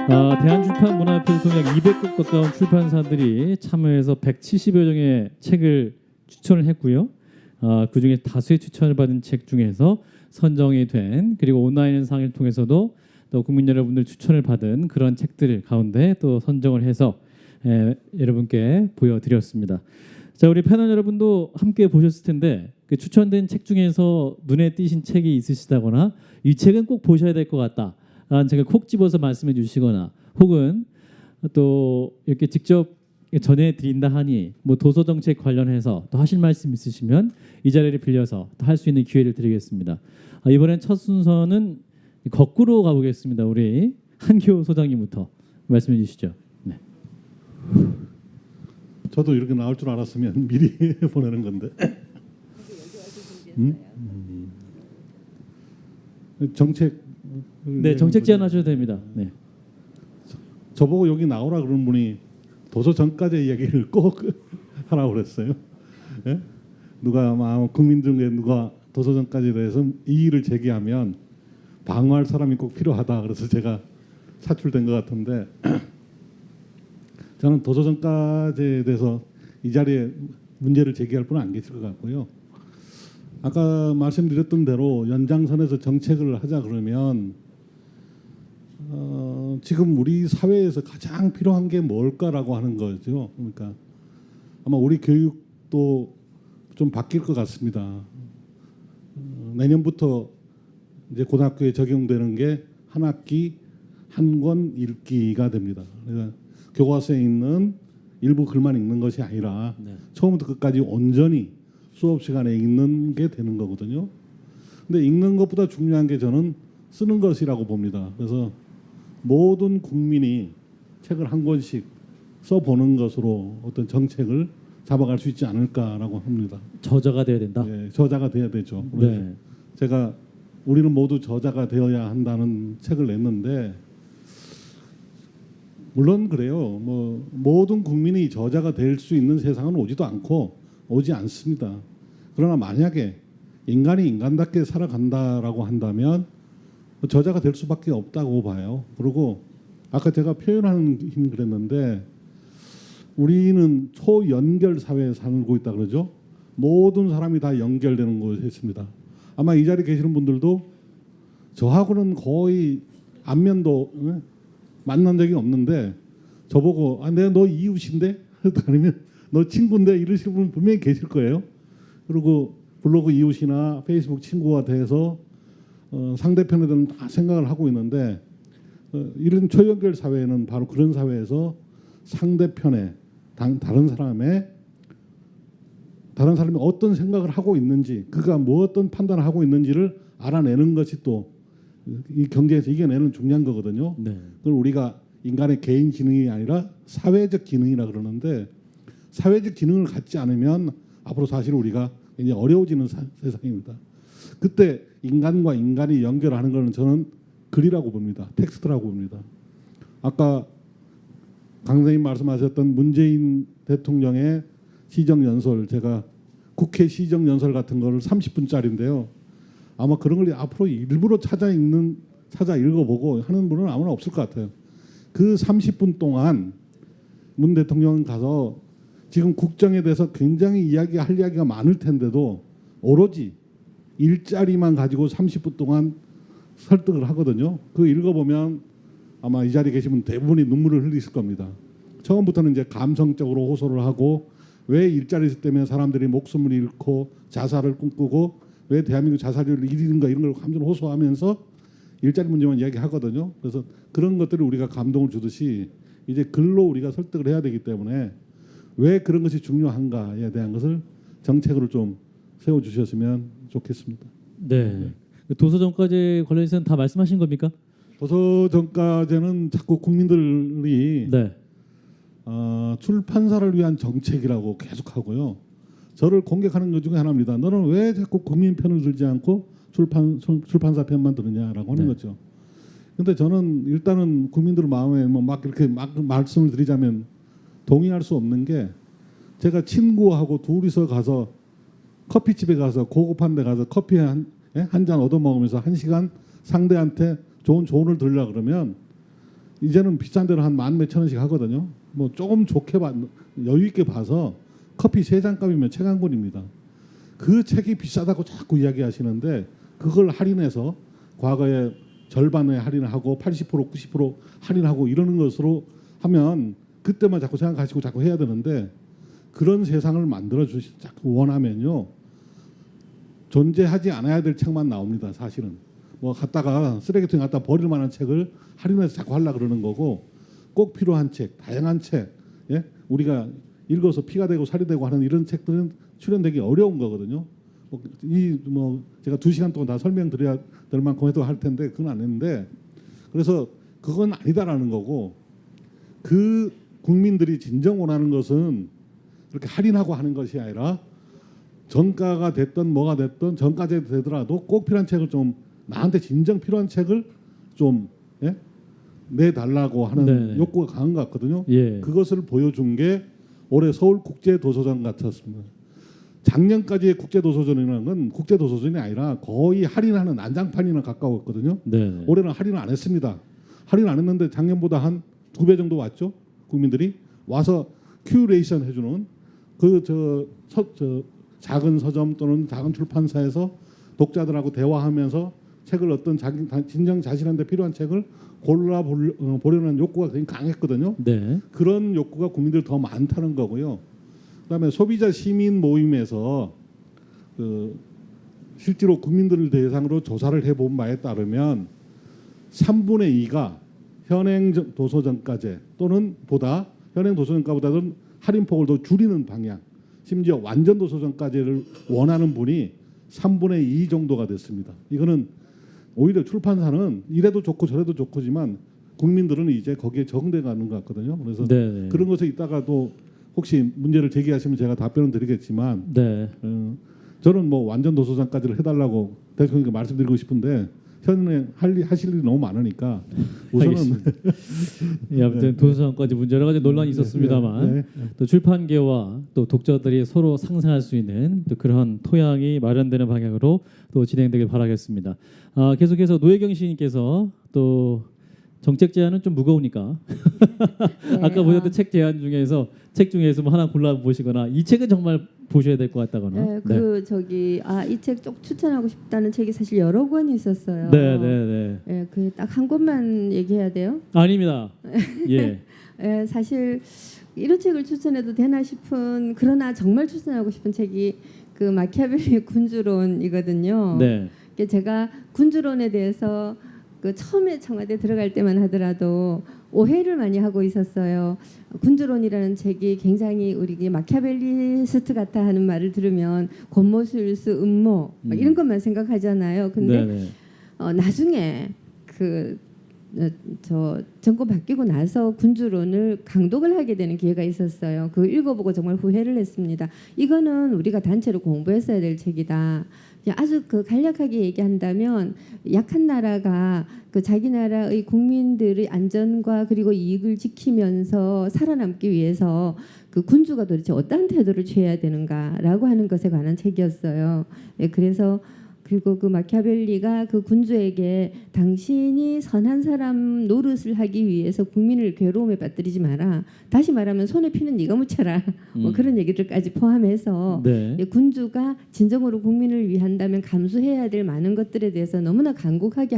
대한출판문화협회에서 약 200곳 가까운 출판사들이 참여해서 170여 종의 책을 추천을 했고요. 그중에 다수의 추천을 받은 책 중에서 선정이 된, 그리고 온라인 상을 통해서도 또 국민 여러분들 추천을 받은 그런 책들 가운데 또 선정을 해서 여러분께 보여드렸습니다. 자, 우리 패널 여러분도 함께 보셨을 텐데 그 추천된 책 중에서 눈에 띄신 책이 있으시다거나 이 책은 꼭 보셔야 될 것 같다라는 책을 콕 집어서 말씀해 주시거나, 혹은 또 이렇게 직접 전해드린다 하니 뭐 도서정책 관련해서 또 하실 말씀 있으시면 이 자리를 빌려서 또 할 수 있는 기회를 드리겠습니다. 이번엔 첫 순서는 거꾸로 가보겠습니다. 우리 한기호 소장님부터 말씀해 주시죠. 네. 저도 이렇게 나올 줄 알았으면 미리 보내는 건데. 정책. 네, 정책 제안하셔도 됩니다. 네. 저보고 여기 나오라 그런 분이 도서정가제 이야기를 꼭 하라고 그랬어요. 예? 누가 아마 국민 중에 누가 도서정가제에 대해서 이의를 제기하면 방어할 사람이 꼭 필요하다. 그래서 제가 사출된 것 같은데, 저는 도서정가제에 대해서 이 자리에 문제를 제기할 분은 안 계실 것 같고요. 아까 말씀드렸던 대로 연장선에서 정책을 하자 그러면 지금 우리 사회에서 가장 필요한 게 뭘까라고 하는 거죠. 그러니까 아마 우리 교육도 좀 바뀔 것 같습니다. 내년부터 이제 고등학교에 적용되는 게 한 학기 한 권 읽기가 됩니다. 그러니까 교과서에 있는 일부 글만 읽는 것이 아니라 처음부터 끝까지 온전히 수업 시간에 읽는 게 되는 거거든요. 근데 읽는 것보다 중요한 게 저는 쓰는 것이라고 봅니다. 그래서 모든 국민이 책을 한 권씩 써보는 것으로 어떤 정책을 잡아갈 수 있지 않을까라고 합니다. 저자가 돼야 된다. 네, 저자가 돼야 되죠. 네. 제가 우리는 모두 저자가 되어야 한다는 책을 냈는데, 물론 그래요. 뭐 모든 국민이 저자가 될 수 있는 세상은 오지도 않고 오지 않습니다. 그러나 만약에 인간이 인간답게 살아간다라고 한다면 저자가 될 수밖에 없다고 봐요. 그리고 아까 제가 표현하는 힘 그랬는데, 우리는 초연결 사회에 살고 있다 그러죠. 모든 사람이 다 연결되는 곳에 있습니다. 아마 이 자리에 계시는 분들도 저하고는 거의 안면도 만난 적이 없는데 저보고 내가 너 이웃인데? 아니면 너 친구인데? 이러시는 분 분명히 계실 거예요. 그리고 블로그 이웃이나 페이스북 친구가 돼서 상대편에 대한 다 생각을 하고 있는데, 이런 초연결 사회는 바로 그런 사회에서 상대편에 다른 사람이 어떤 생각을 하고 있는지, 그가 뭐 어떤 판단을 하고 있는지를 알아내는 것이 또 이 경제에서 이겨내는 중요한 거거든요. 네. 그걸 우리가 인간의 개인 기능이 아니라 사회적 기능이라 그러는데, 사회적 기능을 갖지 않으면 앞으로 사실 우리가 굉장히 어려워지는 세상입니다. 그때 인간과 인간이 연결하는 것은 저는 글이라고 봅니다. 텍스트라고 봅니다. 아까 강 선생님 말씀하셨던 문재인 대통령의 시정연설, 제가 국회 시정연설 같은 거를 30분짜리인데요. 아마 그런 걸 앞으로 일부러 찾아 읽어보고 하는 분은 아무나 없을 것 같아요. 그 30분 동안 문 대통령은 가서 지금 국정에 대해서 굉장히 할 이야기가 많을 텐데도 오로지 일자리만 가지고 30분 동안 설득을 하거든요. 그거 읽어보면 아마 이 자리에 계시면 대부분이 눈물을 흘리실 겁니다. 처음부터는 이제 감성적으로 호소를 하고, 왜 일자리 때문에 사람들이 목숨을 잃고 자살을 꿈꾸고 왜 대한민국 자살률이 1위인가 이런 걸 감정 호소하면서 일자리 문제만 이야기하거든요. 그래서 그런 것들을 우리가 감동을 주듯이 이제 글로 우리가 설득을 해야 되기 때문에 왜 그런 것이 중요한가에 대한 것을 정책으로 좀 세워주셨으면 좋겠습니다. 네. 도서정가제 관련해서는 다 말씀하신 겁니까? 도서정가제는 자꾸 국민들이 네. 출판사를 위한 정책이라고 계속하고요. 저를 공격하는 것 중에 하나입니다. 너는 왜 자꾸 국민 편을 들지 않고 출판사 편만 들으냐라고 하는 거죠. 그런데 저는 일단은 국민들 마음에 막 이렇게 막 말씀을 드리자면 동의할 수 없는 게, 제가 친구하고 둘이서 가서 커피집에 가서 고급한 데 가서 커피 한 잔 얻어 먹으면서 1시간 상대한테 좋은 조언을 들으려 그러면 이제는 비싼 데로 한 만 몇천 원씩 하거든요. 뭐 조금 좋게 여유 있게 봐서 커피 3잔 값이면 책 한 권입니다. 그 책이 비싸다고 자꾸 이야기하시는데 그걸 할인해서 과거에 절반에 할인을 하고 80% 90% 할인하고 이러는 것으로 하면 그때만 자꾸 생각하시고 자꾸 해야 되는데 그런 세상을 만들어 자꾸 원하면요 존재하지 않아야 될 책만 나옵니다. 사실은 뭐 갖다가 쓰레기통에 갖다 버릴 만한 책을 할인해서 자꾸 하려고 그러는 거고 꼭 필요한 책, 다양한 책, 예? 우리가 읽어서 피가 되고 살이 되고 하는 이런 책들은 출연되기 어려운 거거든요. 뭐 제가 2시간 동안 다 설명드려야 될 만큼 해도 할 텐데 그건 안 했는데 그래서 그건 아니다라는 거고 그 국민들이 진정 원하는 것은 그렇게 할인하고 하는 것이 아니라 정가가 됐든 뭐가 됐든 정가제 되더라도 꼭 필요한 책을 좀 나한테 진정 필요한 책을 좀 예? 내달라고 하는 네네. 욕구가 강한 것 같거든요. 예. 그것을 보여준 게 올해 서울국제도서전 같았습니다. 작년까지의 국제도서전이라는 건 국제도서전이 아니라 거의 할인하는 난장판이나 가까웠거든요. 네. 올해는 할인을 안 했습니다. 할인 안 했는데 작년보다 한 2배 정도 왔죠. 국민들이 와서 큐레이션 해주는 그 작은 서점 또는 작은 출판사에서 독자들하고 대화하면서 책을 어떤 진정 자신한테 필요한 책을 골라 보려는 욕구가 굉장히 강했거든요. 네. 그런 욕구가 국민들 더 많다는 거고요. 그다음에 소비자 시민 모임에서 실제로 국민들을 대상으로 조사를 해본 바에 따르면 3분의 2가 현행 도서정가제 또는 보다 현행 도서정가보다는 할인폭을 더 줄이는 방향, 심지어 완전 도서정가제를 원하는 분이 3분의 2 정도가 됐습니다. 이거는 오히려 출판사는 이래도 좋고 저래도 좋고지만 국민들은 이제 거기에 적응돼 가는 것 같거든요. 그래서 네. 그런 것에 있다가도 혹시 문제를 제기하시면 제가 답변을 드리겠지만 네. 저는 뭐 완전 도서장까지를 해달라고 대통령께 말씀드리고 싶은데 현행 하실 일이 너무 많으니까 우선은 예, 아무튼 도서관까지 문제 여러 가지 논란이 있었습니다만 네. 또 출판계와 또 독자들이 서로 상생할 수 있는 또 그런 토양이 마련되는 방향으로 또 진행되길 바라겠습니다. 계속해서 노혜경 시인께서 또 정책 제안은 좀 무거우니까 네, 아까 보셨던 책 제안 중에서 뭐 하나 골라 보시거나 이 책은 정말 보셔야 될 것 같다거나. 네, 이 책 쭉 추천하고 싶다는 책이 사실 여러 권이 있었어요. 네. 예, 그 딱 한 권만 얘기해야 돼요. 아닙니다. 예. 예, 사실 이런 책을 추천해도 되나 싶은 그러나 정말 추천하고 싶은 책이 그 마키아벨리의 군주론이거든요. 네. 제가 군주론에 대해서 그 처음에 청와대 들어갈 때만 하더라도 오해를 많이 하고 있었어요. 군주론이라는 책이 굉장히 우리 마키아벨리스트 같아 하는 말을 들으면 권모술수 음모 막 이런 것만 생각하잖아요. 근데 네네. 나중에 저 정권 바뀌고 나서 군주론을 강독을 하게 되는 기회가 있었어요. 그거 읽어보고 정말 후회를 했습니다. 이거는 우리가 단체로 공부했어야 될 책이다. 아주 간략하게 얘기한다면 약한 나라가 그 자기 나라의 국민들의 안전과 그리고 이익을 지키면서 살아남기 위해서 그 군주가 도대체 어떠한 태도를 취해야 되는가라고 하는 것에 관한 책이었어요. 예, 그래서 그리고 그 마키아벨리가 그 군주에게 당신이 선한 사람 노릇을 하기 위해서 국민을 괴로움에 빠뜨리지 마라. 다시 말하면 손에 피는 네가 묻혀라. 뭐 그런 얘기들까지 포함해서 네. 군주가 진정으로 국민을 위한다면 감수해야 될 많은 것들에 대해서 너무나 간곡하게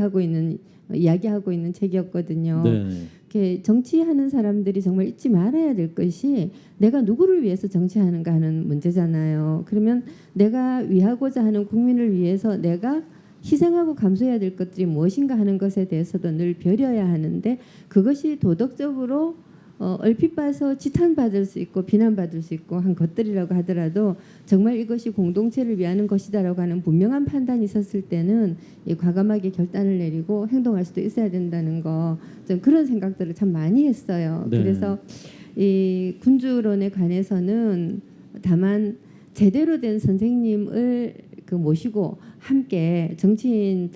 이야기하고 있는 책이었거든요. 네. 이렇게 정치하는 사람들이 정말 잊지 말아야 될 것이 내가 누구를 위해서 정치하는가 하는 문제잖아요. 그러면 내가 위하고자 하는 국민을 위해서 내가 희생하고 감수해야 될 것들이 무엇인가 하는 것에 대해서도 늘 벼려야 하는데 그것이 도덕적으로 얼핏 봐서 지탄받을 수 있고 비난받을 수 있고 한 것들이라고 하더라도 정말 이것이 공동체를 위하는 것이다라고 하는 분명한 판단이 있었을 때는 과감하게 결단을 내리고 행동할 수도 있어야 된다는 거 좀 그런 생각들을 참 많이 했어요. 네. 그래서 이 군주론에 관해서는 다만 제대로 된 선생님을 모시고 함께 정치인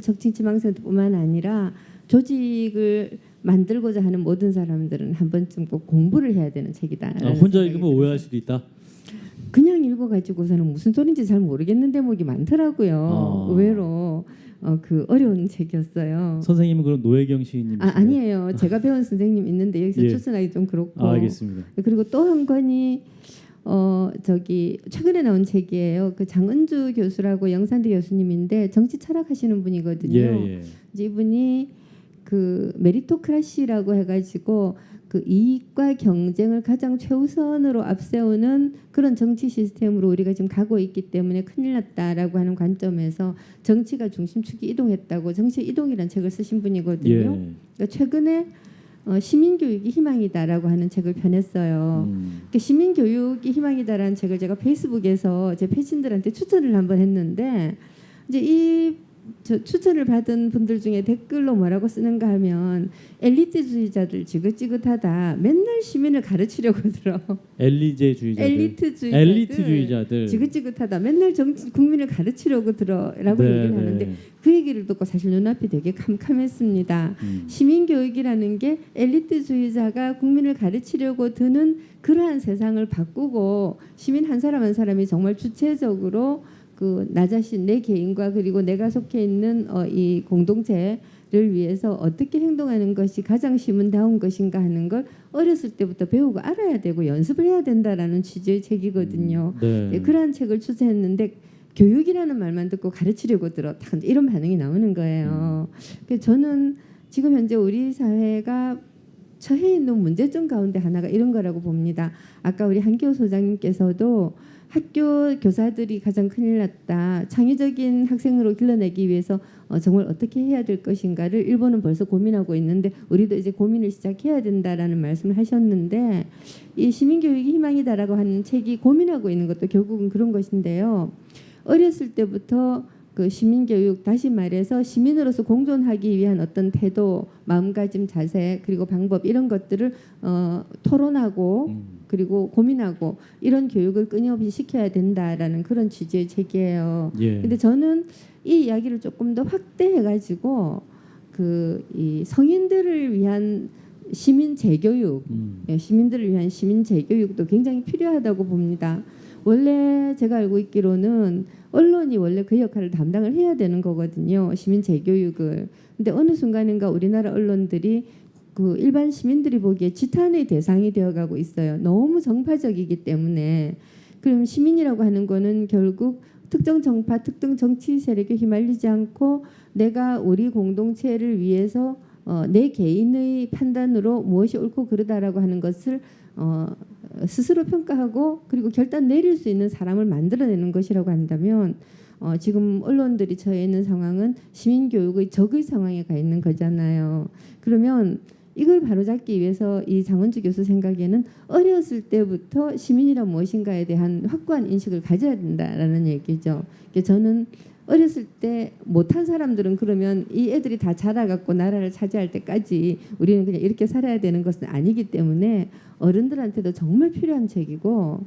정치망생뿐만 아니라 조직을 만들고자 하는 모든 사람들은 한 번쯤 꼭 공부를 해야 되는 책이다. 혼자 읽으면 오해할 수도 있다. 그냥 읽어가지고서는 무슨 소린지 잘 모르겠는 대목이 많더라고요. 의외로 그 어려운 책이었어요. 선생님은 그럼 노혜경 시인님? 아니에요. 제가 배운 선생님 있는데 여기서 예. 추천하기 좀 그렇고. 알겠습니다. 그리고 또 한 권이 저기 최근에 나온 책이에요. 그 장은주 교수라고 영산대 교수님인데 정치 철학하시는 분이거든요. 예. 이제 이분이 그 메리토크라시라고 해가지고 그 이익과 경쟁을 가장 최우선으로 앞세우는 그런 정치 시스템으로 우리가 지금 가고 있기 때문에 큰일 났다라고 하는 관점에서 정치가 중심축이 이동했다고 정치 이동이라는 책을 쓰신 분이거든요. 예. 그러니까 최근에 시민교육이 희망이다라고 하는 책을 펴냈어요. 그 시민교육이 희망이다라는 책을 제가 페이스북에서 제 패친들한테 추천을 한번 했는데 이제 추천을 받은 분들 중에 댓글로 뭐라고 쓰는가 하면 엘리트주의자들 지긋지긋하다. 맨날 시민을 가르치려고 들어. 엘리트주의자들 지긋지긋하다. 맨날 국민을 가르치려고 들어라고 네, 얘기를 하는데 그 얘기를 듣고 사실 눈앞이 되게 캄캄했습니다. 시민교육이라는 게 엘리트주의자가 국민을 가르치려고 드는 그러한 세상을 바꾸고 시민 한 사람 한 사람이 정말 주체적으로 그 나 자신 내 개인과 그리고 내가 속해 있는 이 공동체를 위해서 어떻게 행동하는 것이 가장 시민다운 것인가 하는 걸 어렸을 때부터 배우고 알아야 되고 연습을 해야 된다라는 취지의 책이거든요. 네, 그러한 책을 추천했는데 교육이라는 말만 듣고 가르치려고 들어 딱 이런 반응이 나오는 거예요. 그래서 저는 지금 현재 우리 사회가 처해 있는 문제점 가운데 하나가 이런 거라고 봅니다. 아까 우리 한기호 소장님께서도 학교 교사들이 가장 큰일 났다. 창의적인 학생으로 길러내기 위해서 정말 어떻게 해야 될 것인가를 일본은 벌써 고민하고 있는데 우리도 이제 고민을 시작해야 된다라는 말씀을 하셨는데 이 시민교육이 희망이다라고 하는 책이 고민하고 있는 것도 결국은 그런 것인데요. 어렸을 때부터 그 시민교육 다시 말해서 시민으로서 공존하기 위한 어떤 태도, 마음가짐, 자세 그리고 방법 이런 것들을 토론하고 그리고 고민하고 이런 교육을 끊임없이 시켜야 된다라는 그런 취지의 책이에요. 근데 저는 이 이야기를 조금 더 확대해가지고 이 성인들을 위한 시민 재교육, 시민들을 위한 시민 재교육도 굉장히 필요하다고 봅니다. 원래 제가 알고 있기로는 언론이 원래 그 역할을 담당을 해야 되는 거거든요. 시민 재교육을. 근데 어느 순간인가 우리나라 언론들이 그 일반 시민들이 보기에 지탄의 대상이 되어가고 있어요. 너무 정파적이기 때문에. 그럼 시민이라고 하는 거는 결국 특정 정파, 특정 정치 세력에 휘말리지 않고 내가 우리 공동체를 위해서 내 개인의 판단으로 무엇이 옳고 그르다라고 하는 것을 스스로 평가하고 그리고 결단 내릴 수 있는 사람을 만들어내는 것이라고 한다면 지금 언론들이 처해 있는 상황은 시민교육의 적의 상황에 가 있는 거잖아요. 그러면 이걸 바로잡기 위해서 이 장은주 교수 생각에는 어렸을 때부터 시민이란 무엇인가에 대한 확고한 인식을 가져야 된다라는 얘기죠. 저는 어렸을 때 못한 사람들은 그러면 이 애들이 다 자라갖고 나라를 차지할 때까지 우리는 그냥 이렇게 살아야 되는 것은 아니기 때문에 어른들한테도 정말 필요한 책이고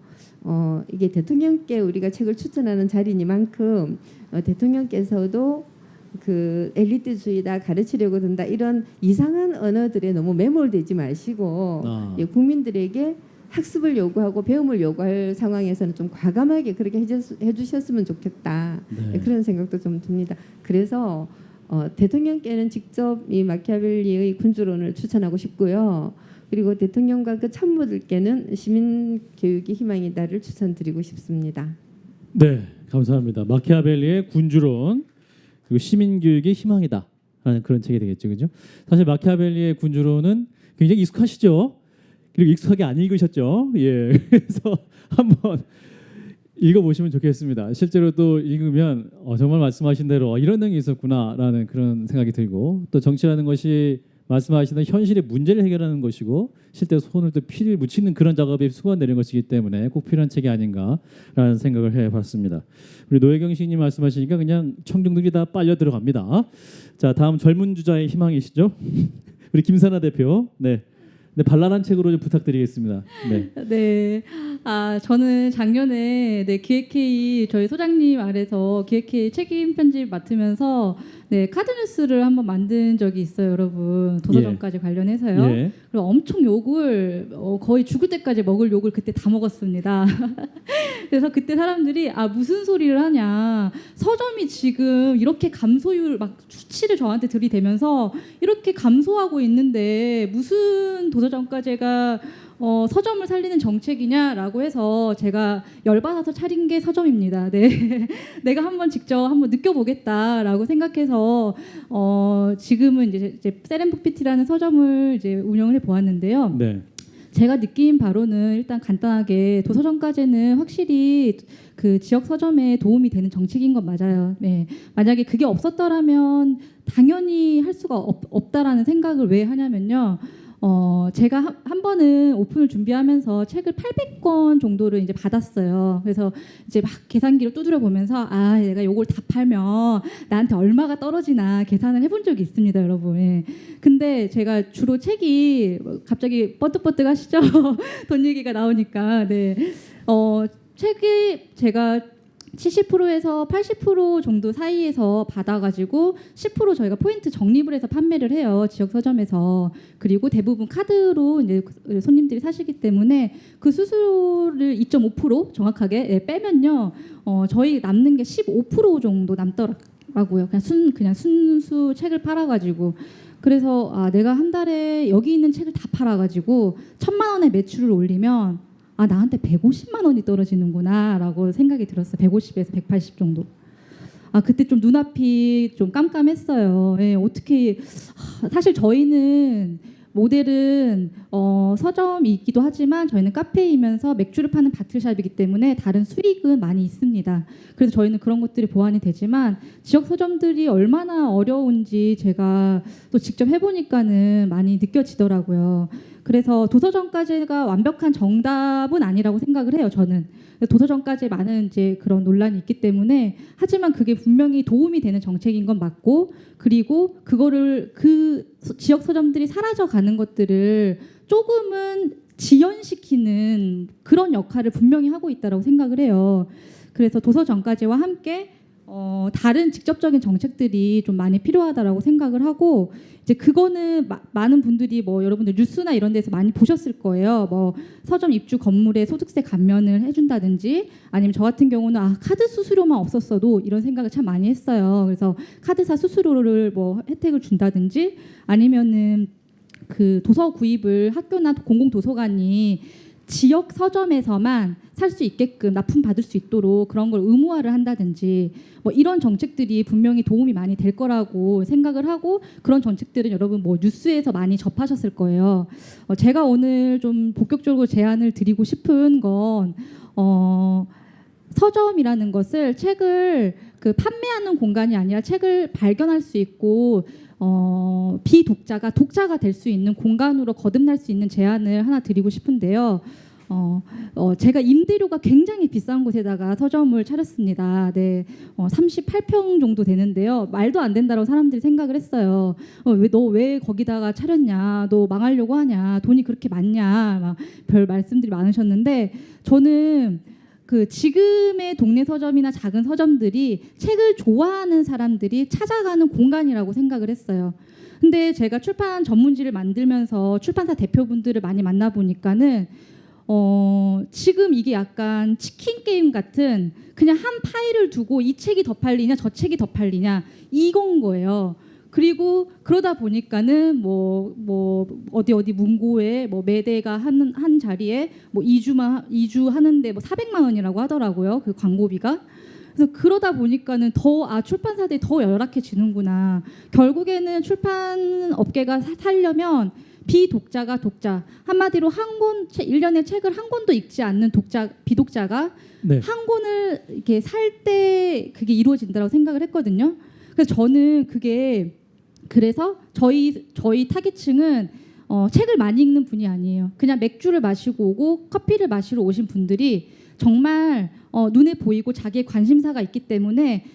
이게 대통령께 우리가 책을 추천하는 자리니만큼 대통령께서도 그 엘리트주의다 가르치려고 든다 이런 이상한 언어들에 너무 매몰되지 마시고 국민들에게 학습을 요구하고 배움을 요구할 상황에서는 좀 과감하게 그렇게 해주셨으면 좋겠다. 네. 그런 생각도 좀 듭니다. 그래서 대통령께는 직접 이 마키아벨리의 군주론을 추천하고 싶고요. 그리고 대통령과 그 참모들께는 시민교육이 희망이다를 추천드리고 싶습니다. 네, 감사합니다. 마키아벨리의 군주론 그리고 시민교육이 희망이다라는 그런 책이 되겠죠, 그죠? 사실 마키아벨리의 군주론은 굉장히 익숙하시죠? 그리고 익숙하게 안 읽으셨죠? 예, 그래서 한번 읽어보시면 좋겠습니다. 실제로 또 읽으면 정말 말씀하신 대로 이런 내용이 있었구나라는 그런 생각이 들고 또 정치라는 것이 말씀하시는 현실의 문제를 해결하는 것이고 실제 손을 또 피를 묻히는 그런 작업이 수고되는 것이기 때문에 꼭 필요한 책이 아닌가라는 생각을 해봤습니다. 우리 노혜경 시인님 말씀하시니까 그냥 청중들이 다 빨려 들어갑니다. 자, 다음 젊은 주자의 희망이시죠? 우리 김사나 대표. 네, 네, 발랄한 책으로 좀 부탁드리겠습니다. 네. 네, 저는 작년에 기획회의 저희 소장님 아래서 기획회의 책임 편집 맡으면서 카드뉴스를 한번 만든 적이 있어요, 여러분. 도서전까지 관련해서요. 예. 그리고 엄청 욕을 거의 죽을 때까지 먹을 욕을 그때 다 먹었습니다. 그래서 그때 사람들이 무슨 소리를 하냐, 서점이 지금 이렇게 감소율 막 수치를 저한테 들이대면서 이렇게 감소하고 있는데 무슨 도서정가제가 서점을 살리는 정책이냐라고 해서 제가 열받아서 차린 게 서점입니다. 네. 내가 직접 한번 느껴보겠다라고 생각해서 지금은 이제 세렌프피티라는 서점을 이제 운영을 해 보았는데요. 네. 제가 느낀 바로는 일단 간단하게 도서정가제는 확실히 그 지역 서점에 도움이 되는 정책인 건 맞아요. 네. 만약에 그게 없었더라면 당연히 할 수가 없다라는 생각을 왜 하냐면요. 제가 한 번은 오픈을 준비하면서 책을 800권 정도를 이제 받았어요. 그래서 이제 막 계산기를 두드려 보면서 내가 요걸 다 팔면 나한테 얼마가 떨어지나 계산을 해본 적이 있습니다, 여러분. 예. 근데 제가 주로 책이 갑자기 뻗득뻗득 하시죠? 돈 얘기가 나오니까. 네. 책이 제가 70%에서 80% 정도 사이에서 받아가지고 10% 저희가 포인트 적립을 해서 판매를 해요, 지역 서점에서. 그리고 대부분 카드로 이제 손님들이 사시기 때문에 그 수수료를 2.5% 정확하게 빼면요, 저희 남는 게 15% 정도 남더라고요. 그냥 순수 책을 팔아가지고. 그래서 내가 한 달에 여기 있는 책을 다 팔아가지고 1,000만 원의 매출을 올리면 나한테 150만 원이 떨어지는구나 라고 생각이 들었어요. 150에서 180 정도. 그때 좀 눈앞이 좀 깜깜했어요. 예, 어떻게 사실 저희는 모델은 서점이기도 하지만 저희는 카페이면서 맥주를 파는 바틀샵이기 때문에 다른 수익은 많이 있습니다. 그래서 저희는 그런 것들이 보완이 되지만 지역 서점들이 얼마나 어려운지 제가 또 직접 해보니까는 많이 느껴지더라고요. 그래서 도서정가제가 완벽한 정답은 아니라고 생각을 해요, 저는. 도서정가제 많은 이제 그런 논란이 있기 때문에, 하지만 그게 분명히 도움이 되는 정책인 건 맞고, 그리고 그거를 그 지역 서점들이 사라져가는 것들을 조금은 지연시키는 그런 역할을 분명히 하고 있다고 생각을 해요. 그래서 도서정가제와 함께 다른 직접적인 정책들이 좀 많이 필요하다라고 생각을 하고, 이제 그거는 많은 분들이 여러분들 뉴스나 이런 데서 많이 보셨을 거예요. 서점 입주 건물에 소득세 감면을 해준다든지, 아니면 저 같은 경우는 카드 수수료만 없었어도 이런 생각을 참 많이 했어요. 그래서 카드사 수수료를 혜택을 준다든지, 아니면은 그 도서 구입을 학교나 공공도서관이 지역 서점에서만 살 수 있게끔 납품 받을 수 있도록 그런 걸 의무화를 한다든지, 이런 정책들이 분명히 도움이 많이 될 거라고 생각을 하고, 그런 정책들은 여러분 뉴스에서 많이 접하셨을 거예요. 제가 오늘 좀 본격적으로 제안을 드리고 싶은 건 서점이라는 것을 책을 판매하는 공간이 아니라 책을 발견할 수 있고 비독자가 독자가 될 수 있는 공간으로 거듭날 수 있는 제안을 하나 드리고 싶은데요. 제가 임대료가 굉장히 비싼 곳에다가 서점을 차렸습니다. 네, 38평 정도 되는데요. 말도 안 된다고 사람들이 생각을 했어요. 너 왜 거기다가 차렸냐? 너 망하려고 하냐? 돈이 그렇게 많냐? 막 별 말씀들이 많으셨는데, 저는 지금의 동네 서점이나 작은 서점들이 책을 좋아하는 사람들이 찾아가는 공간이라고 생각을 했어요. 근데 제가 출판 전문지를 만들면서 출판사 대표분들을 많이 만나보니까는 지금 이게 약간 치킨 게임 같은, 그냥 한 파일을 두고 이 책이 더 팔리냐 저 책이 더 팔리냐 이건 거예요. 그리고 그러다 보니까는 어디 문고에 매대가 한 자리에 2주 하는데 400만 원이라고 하더라고요, 그 광고비가. 그래서 그러다 보니까는 더 출판사들이 더 열악해지는구나. 결국에는 출판 업계가 살려면 비독자가 독자, 한마디로 1년에 책을 한 권도 읽지 않는 비독자가 네. 한 권을 이렇게 살 때 그게 이루어진다고 생각을 했거든요. 그래서 저는 그래서 저희 타깃층은 책을 많이 읽는 분이 아니에요. 그냥 맥주를 마시고 오고 커피를 마시러 오신 분들이 정말 눈에 보이고 자기의 관심사가 있기 때문에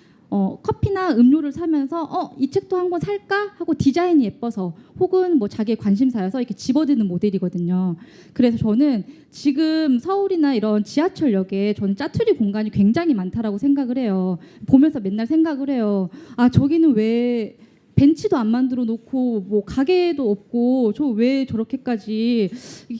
커피나 음료를 사면서 이 책도 한 권 살까 하고 디자인이 예뻐서 혹은 뭐 자기의 관심사여서 이렇게 집어드는 모델이거든요. 그래서 저는 지금 서울이나 이런 지하철역에 저는 짜투리 공간이 굉장히 많다라고 생각을 해요. 보면서 맨날 생각을 해요. 아, 저기는 왜 벤치도 안 만들어 놓고 뭐 가게도 없고 저 왜 저렇게까지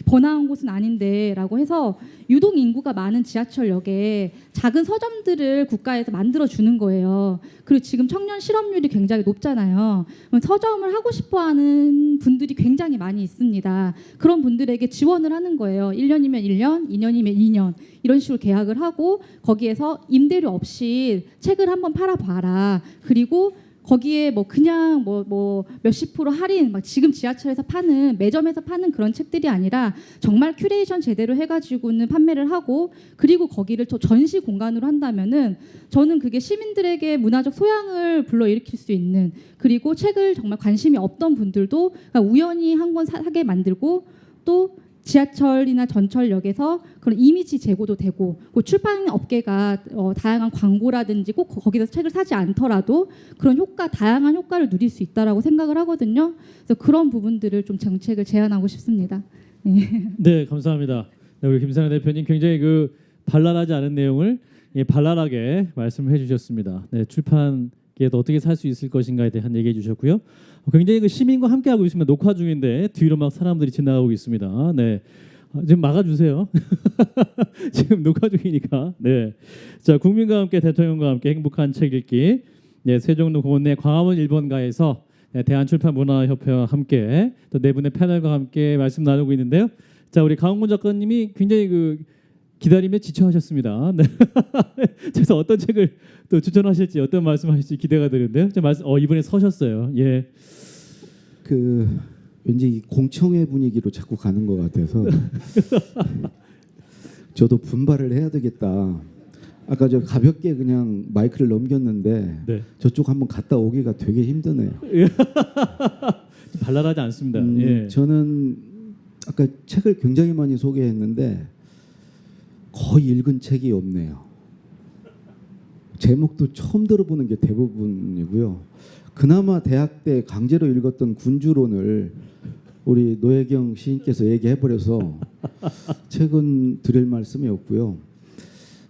번화한 곳은 아닌데라고 해서 유동 인구가 많은 지하철역에 작은 서점들을 국가에서 만들어 주는 거예요. 그리고 지금 청년 실업률이 굉장히 높잖아요. 서점을 하고 싶어하는 분들이 굉장히 많이 있습니다. 그런 분들에게 지원을 하는 거예요. 1년이면 1년, 2년이면 2년 이런 식으로 계약을 하고 거기에서 임대료 없이 책을 한번 팔아봐라. 그리고 거기에 뭐 그냥 뭐 몇십 프로 할인 막 지금 지하철에서 파는 매점에서 파는 그런 책들이 아니라 정말 큐레이션 제대로 해가지고는 판매를 하고 그리고 거기를 또 전시 공간으로 한다면은 저는 그게 시민들에게 문화적 소양을 불러일으킬 수 있는 그리고 책을 정말 관심이 없던 분들도 그러니까 우연히 한 권 사게 만들고 또 지하철이나 전철역에서 그런 이미지 제고도 되고 그 출판 업계가 다양한 광고라든지 꼭 거기서 책을 사지 않더라도 그런 다양한 효과를 누릴 수 있다라고 생각을 하거든요. 그래서 그런 부분들을 좀 정책을 제안하고 싶습니다. 네, 감사합니다. 네, 우리 김사랑 대표님 굉장히 그 발랄하지 않은 내용을 발랄하게 말씀해 주셨습니다. 네, 출판계도 어떻게 살 수 있을 것인가에 대한 얘기해 주셨고요. 굉장히 그 시민과 함께 하고 있습니다. 녹화 중인데 뒤로 막 사람들이 지나가고 있습니다. 네, 지금 막아주세요. 지금 녹화 중이니까. 네, 자 국민과 함께 대통령과 함께 행복한 책 읽기. 네, 세종로 공원 내 광화문 1번가에서 대한출판문화협회와 함께 또 네 분의 패널과 함께 말씀 나누고 있는데요. 자 우리 강홍문 작가님이 굉장히 그 기다림에 지쳐하셨습니다. 네. 그래서 어떤 책을 또 추천하실지 어떤 말씀하실지 기대가 되는데요. 이번에 서셨어요. 예. 왠지 이 공청회 분위기로 자꾸 가는 것 같아서 저도 분발을 해야 되겠다. 아까 저 가볍게 그냥 마이크를 넘겼는데 네. 저쪽 한번 갔다 오기가 되게 힘드네요. 발랄하지 않습니다. 예. 저는 아까 책을 굉장히 많이 소개했는데 거의 읽은 책이 없네요. 제목도 처음 들어보는 게 대부분이고요. 그나마 대학 때 강제로 읽었던 군주론을 우리 노혜경 시인께서 얘기해버려서 책은 드릴 말씀이 없고요.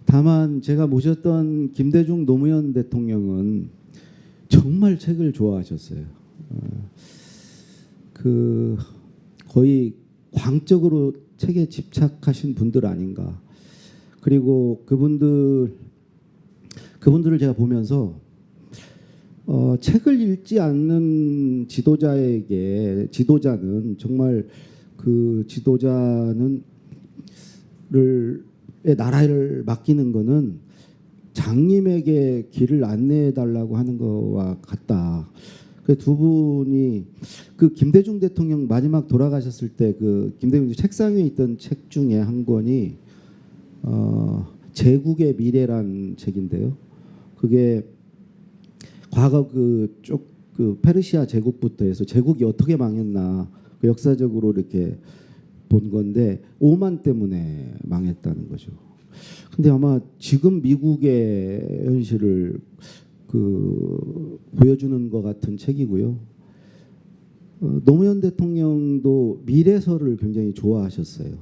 다만 제가 모셨던 김대중 노무현 대통령은 정말 책을 좋아하셨어요. 거의 광적으로 책에 집착하신 분들 아닌가. 그리고 그분들을 제가 보면서 책을 읽지 않는 지도자는 정말 그 지도자는 나라를 맡기는 거는 장님에게 길을 안내해 달라고 하는 거와 같다. 그 두 분이 그 김대중 대통령 마지막 돌아가셨을 때 그 김대중 책상 위에 있던 책 중에 한 권이 제국의 미래란 책인데요. 그게 과거 그 페르시아 제국부터 해서 제국이 어떻게 망했나 그 역사적으로 이렇게 본 건데 오만 때문에 망했다는 거죠. 근데 아마 지금 미국의 현실을 보여주는 것 같은 책이고요. 노무현 대통령도 미래서를 굉장히 좋아하셨어요.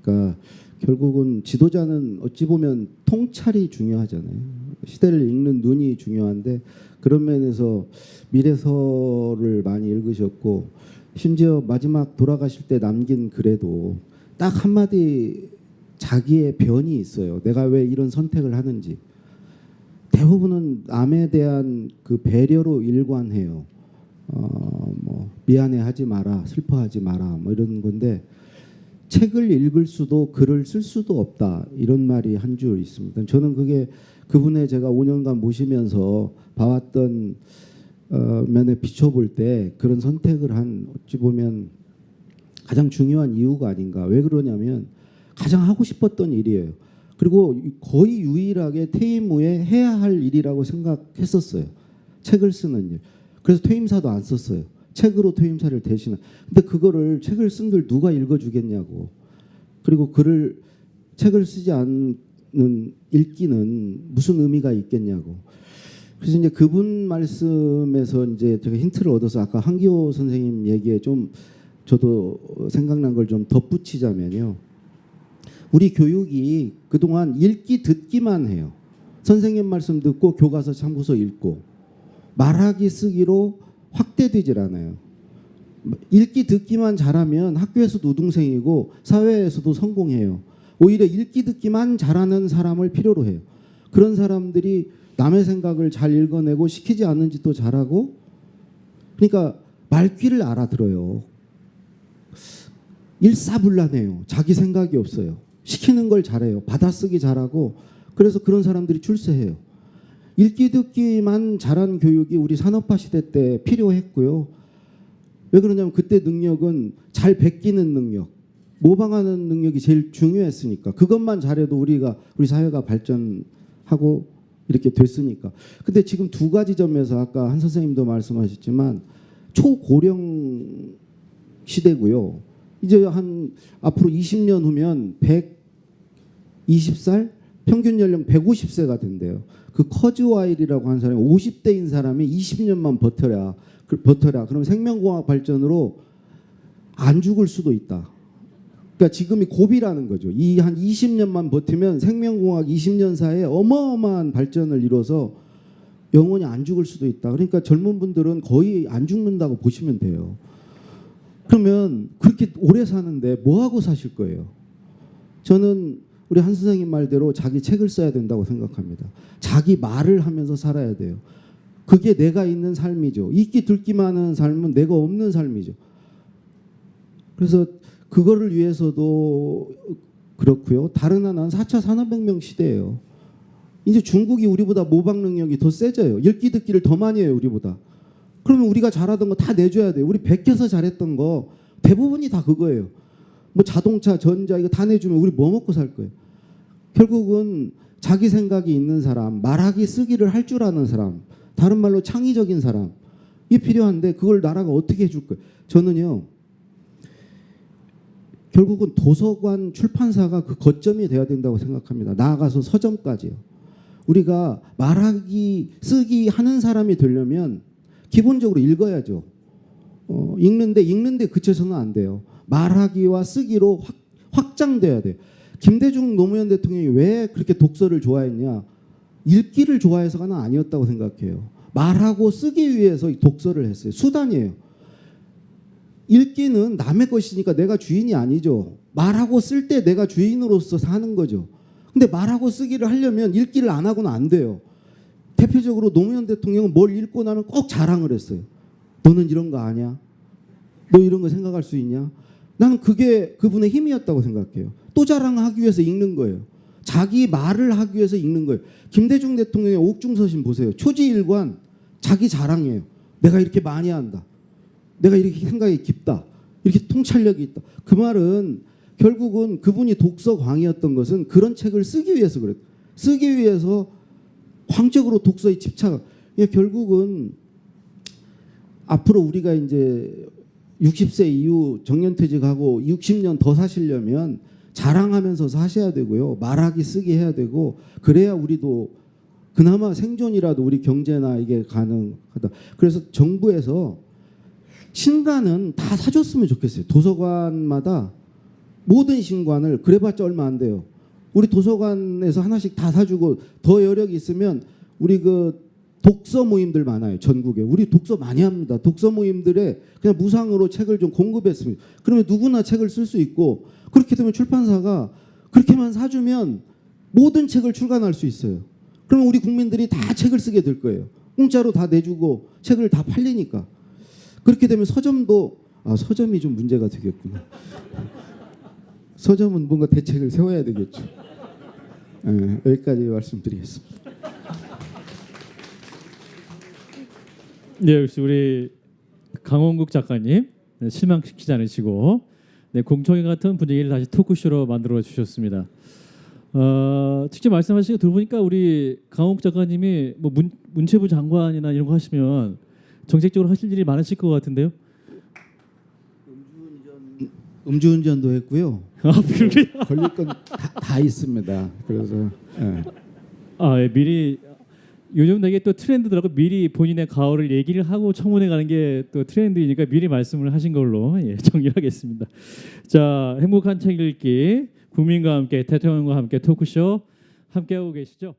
그러니까 결국은 지도자는 어찌 보면 통찰이 중요하잖아요. 시대를 읽는 눈이 중요한데 그런 면에서 미래서를 많이 읽으셨고 심지어 마지막 돌아가실 때 남긴 글에도 딱 한마디 자기의 변이 있어요. 내가 왜 이런 선택을 하는지. 대부분은 남에 대한 그 배려로 일관해요. 미안해하지 마라, 슬퍼하지 마라, 뭐 이런 건데 책을 읽을 수도 글을 쓸 수도 없다 이런 말이 한 줄 있습니다. 저는 그게 그분의 제가 5년간 모시면서 봐왔던 면에 비춰볼 때 그런 선택을 한 어찌 보면 가장 중요한 이유가 아닌가. 왜 그러냐면 가장 하고 싶었던 일이에요. 그리고 거의 유일하게 퇴임 후에 해야 할 일이라고 생각했었어요. 책을 쓰는 일. 그래서 퇴임사도 안 썼어요. 책으로 퇴임사를 대신한. 근데 그거를 책을 쓴들 누가 읽어주겠냐고. 그리고 책을 쓰지 않는 읽기는 무슨 의미가 있겠냐고. 그래서 이제 그분 말씀에서 이제 제가 힌트를 얻어서 아까 한기호 선생님 얘기에 좀 저도 생각난 걸 좀 덧붙이자면요. 우리 교육이 그동안 읽기 듣기만 해요. 선생님 말씀 듣고 교과서 참고서 읽고 말하기 쓰기로 확대되질 않아요. 읽기 듣기만 잘하면 학교에서도 우등생이고 사회에서도 성공해요. 오히려 읽기 듣기만 잘하는 사람을 필요로 해요. 그런 사람들이 남의 생각을 잘 읽어내고 시키지 않는 짓도 잘하고, 그러니까 말귀를 알아들어요. 일사불란해요. 자기 생각이 없어요. 시키는 걸 잘해요. 받아쓰기 잘하고. 그래서 그런 사람들이 출세해요. 읽기 듣기만 잘한 교육이 우리 산업화 시대 때 필요했고요. 왜 그러냐면 그때 능력은 잘 베끼는 능력, 모방하는 능력이 제일 중요했으니까. 그것만 잘해도 우리 사회가 발전하고 이렇게 됐으니까. 근데 지금 두 가지 점에서 아까 한 선생님도 말씀하셨지만 초고령 시대고요. 이제 한 앞으로 20년 후면 120살, 평균 연령 150세가 된대요. 그 커즈와일이라고 하는 사람이 50대인 사람이 20년만 버텨라. 그럼 생명공학 발전으로 안 죽을 수도 있다. 그러니까 지금이 고비라는 거죠. 이 한 20년만 버티면 생명공학 20년 사이에 어마어마한 발전을 이뤄서 영원히 안 죽을 수도 있다. 그러니까 젊은 분들은 거의 안 죽는다고 보시면 돼요. 그러면 그렇게 오래 사는데 뭐 하고 사실 거예요? 저는 우리 한 선생님 말대로 자기 책을 써야 된다고 생각합니다. 자기 말을 하면서 살아야 돼요. 그게 내가 있는 삶이죠. 읽기 듣기만 하는 삶은 내가 없는 삶이죠. 그래서 그거를 위해서도 그렇고요. 다른 하나는 4차 산업혁명 시대예요. 이제 중국이 우리보다 모방 능력이 더 세져요. 읽기 듣기를 더 많이 해요, 우리보다. 그러면 우리가 잘하던 거 다 내줘야 돼요. 우리 베껴서 잘했던 거 대부분이 다 그거예요. 뭐 자동차, 전자 이거 다 내주면 우리 뭐 먹고 살 거예요? 결국은 자기 생각이 있는 사람, 말하기 쓰기를 할 줄 아는 사람, 다른 말로 창의적인 사람, 이게 필요한데 그걸 나라가 어떻게 해줄 거예요? 저는요, 결국은 도서관, 출판사가 그 거점이 돼야 된다고 생각합니다. 나아가서 서점까지요. 우리가 말하기, 쓰기 하는 사람이 되려면 기본적으로 읽어야죠. 읽는데 그쳐서는 안 돼요. 말하기와 쓰기로 확장돼야 돼요. 김대중 노무현 대통령이 왜 그렇게 독서를 좋아했냐? 읽기를 좋아해서가 아니었다고 생각해요. 말하고 쓰기 위해서 독서를 했어요. 수단이에요. 읽기는 남의 것이니까 내가 주인이 아니죠. 말하고 쓸 때 내가 주인으로서 사는 거죠. 근데 말하고 쓰기를 하려면 읽기를 안 하고는 안 돼요. 대표적으로 노무현 대통령은 뭘 읽고 나면 꼭 자랑을 했어요. 너는 이런 거 아냐? 너 이런 거 생각할 수 있냐? 나는 그게 그분의 힘이었다고 생각해요. 또 자랑하기 위해서 읽는 거예요. 자기 말을 하기 위해서 읽는 거예요. 김대중 대통령의 옥중서신 보세요. 초지일관 자기 자랑이에요. 내가 이렇게 많이 한다. 내가 이렇게 생각이 깊다. 이렇게 통찰력이 있다. 그 말은 결국은 그분이 독서광이었던 것은 그런 책을 쓰기 위해서 그랬어요. 쓰기 위해서 광적으로 독서에 집착. 결국은 앞으로 우리가 이제 60세 이후 정년퇴직하고 60년 더 사시려면 자랑하면서 사셔야 되고요. 말하기 쓰기 해야 되고 그래야 우리도 그나마 생존이라도 우리 경제나 이게 가능하다. 그래서 정부에서 신간은 다 사줬으면 좋겠어요. 도서관마다 모든 신간을 그래봤자 얼마 안 돼요. 우리 도서관에서 하나씩 다 사주고 더 여력이 있으면 우리 그 독서 모임들 많아요. 전국에. 우리 독서 많이 합니다. 독서 모임들에 그냥 무상으로 책을 좀 공급했습니다. 그러면 누구나 책을 쓸 수 있고 그렇게 되면 출판사가 그렇게만 사주면 모든 책을 출간할 수 있어요. 그러면 우리 국민들이 다 책을 쓰게 될 거예요. 공짜로 다 내주고 책을 다 팔리니까. 그렇게 되면 서점도 서점이 좀 문제가 되겠구나. 서점은 뭔가 대책을 세워야 되겠죠. 네, 여기까지 말씀드리겠습니다. 네, 역시 우리 강원국 작가님 실망시키지 않으시고 공청회 같은 분위기를 다시 토크쇼로 만들어 주셨습니다. 직접 말씀하시고 들어보니까 우리 강원국 작가님이 뭐 문체부 장관이나 이런 거 하시면 정책적으로 하실 일이 많으실 것 같은데요. 음주운전도 했고요. 그러게요. 걸릴 건 다 있습니다. 그래서 예, 미리 요즘 되게 또 트렌드더라고. 미리 본인의 가오를 얘기를 하고 청문회 가는 게 또 트렌드이니까 미리 말씀을 하신 걸로 정리하겠습니다. 자, 행복한 책 읽기 국민과 함께 대통령과 함께 토크쇼 함께하고 계시죠?